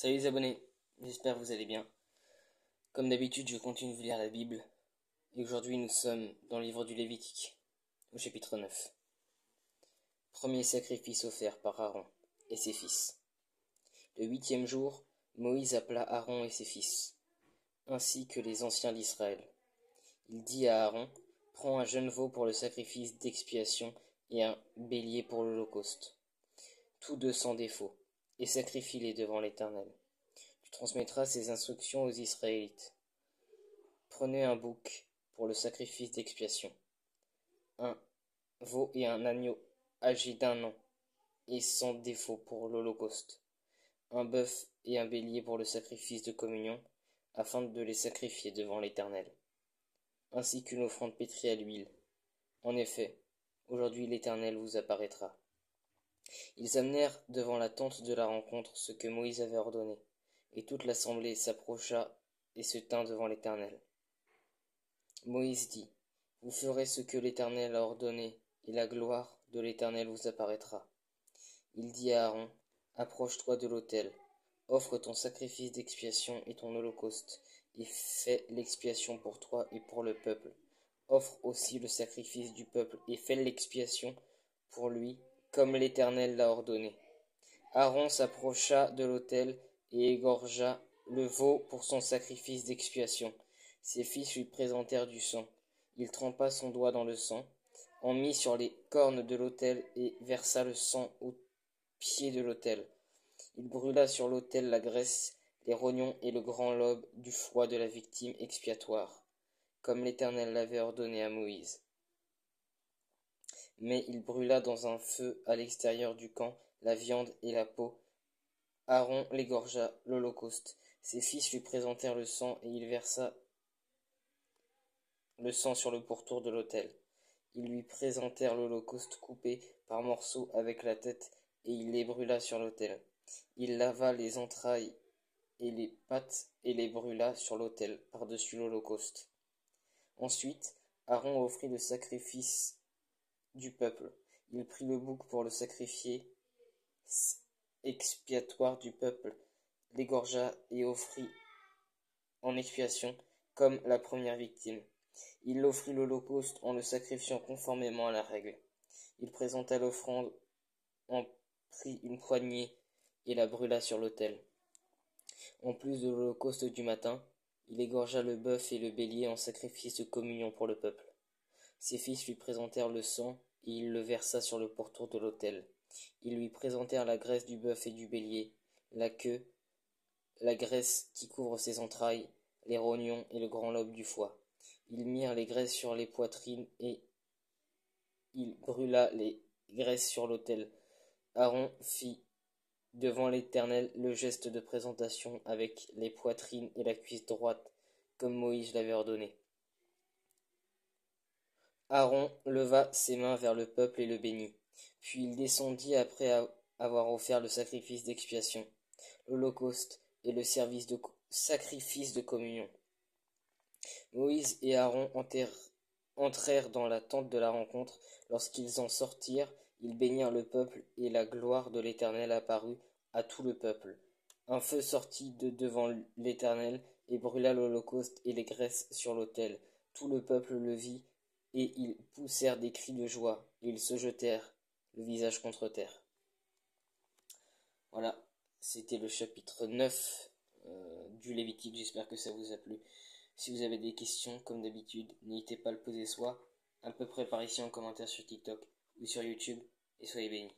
Salut les abonnés, j'espère que vous allez bien. Comme d'habitude, je continue de vous lire la Bible. Et aujourd'hui, nous sommes dans le livre du Lévitique, au chapitre 9. Premier sacrifice offert par Aaron et ses fils. Le 8e jour, Moïse appela Aaron et ses fils, ainsi que les anciens d'Israël. Il dit à Aaron, « Prends un jeune veau pour le sacrifice d'expiation et un bélier pour l'holocauste, tous deux sans défaut, et sacrifie-les devant l'Éternel. Tu transmettras ces instructions aux Israélites. Prenez un bouc pour le sacrifice d'expiation, un veau et un agneau âgés d'1 an et sans défaut pour l'holocauste, un bœuf et un bélier pour le sacrifice de communion, afin de les sacrifier devant l'Éternel, ainsi qu'une offrande pétrie à l'huile. En effet, aujourd'hui l'Éternel vous apparaîtra. » Ils amenèrent devant la tente de la rencontre ce que Moïse avait ordonné, et toute l'assemblée s'approcha et se tint devant l'Éternel. Moïse dit, « Vous ferez ce que l'Éternel a ordonné, et la gloire de l'Éternel vous apparaîtra. » Il dit à Aaron, « Approche-toi de l'autel, offre ton sacrifice d'expiation et ton holocauste, et fais l'expiation pour toi et pour le peuple. Offre aussi le sacrifice du peuple, et fais l'expiation pour lui, comme l'Éternel l'a ordonné. » Aaron s'approcha de l'autel et égorgea le veau pour son sacrifice d'expiation. Ses fils lui présentèrent du sang. Il trempa son doigt dans le sang, en mit sur les cornes de l'autel et versa le sang au pied de l'autel. Il brûla sur l'autel la graisse, les rognons et le grand lobe du foie de la victime expiatoire, comme l'Éternel l'avait ordonné à Moïse. Mais il brûla dans un feu à l'extérieur du camp la viande et la peau. Aaron l'égorgea l'holocauste. Ses fils lui présentèrent le sang et il versa le sang sur le pourtour de l'autel. Ils lui présentèrent l'holocauste coupé par morceaux avec la tête et il les brûla sur l'autel. Il lava les entrailles et les pattes et les brûla sur l'autel par-dessus l'holocauste. Ensuite, Aaron offrit le sacrifice du peuple. Il prit le bouc pour le sacrifice expiatoire du peuple, l'égorgea et offrit en expiation comme la première victime. Il offrit l'holocauste en le sacrifiant conformément à la règle. Il présenta l'offrande, en prit une poignée et la brûla sur l'autel. En plus de l'holocauste du matin, il égorgea le bœuf et le bélier en sacrifice de communion pour le peuple. Ses fils lui présentèrent le sang et il le versa sur le pourtour de l'autel. Ils lui présentèrent la graisse du bœuf et du bélier, la queue, la graisse qui couvre ses entrailles, les rognons et le grand lobe du foie. Ils mirent les graisses sur les poitrines et il brûla les graisses sur l'autel. Aaron fit devant l'Éternel le geste de présentation avec les poitrines et la cuisse droite, comme Moïse l'avait ordonné. Aaron leva ses mains vers le peuple et le bénit. Puis il descendit après avoir offert le sacrifice d'expiation, l'holocauste et le sacrifice de communion. Moïse et Aaron entrèrent dans la tente de la rencontre. Lorsqu'ils en sortirent, ils bénirent le peuple, et la gloire de l'Éternel apparut à tout le peuple. Un feu sortit de devant l'Éternel et brûla l'holocauste et les graisses sur l'autel. Tout le peuple le vit, et ils poussèrent des cris de joie, et ils se jetèrent le visage contre terre. Voilà, c'était le chapitre 9 du Lévitique. J'espère que ça vous a plu. Si vous avez des questions, comme d'habitude, n'hésitez pas à le poser soit à peu près par ici en commentaire sur TikTok ou sur YouTube, et soyez bénis.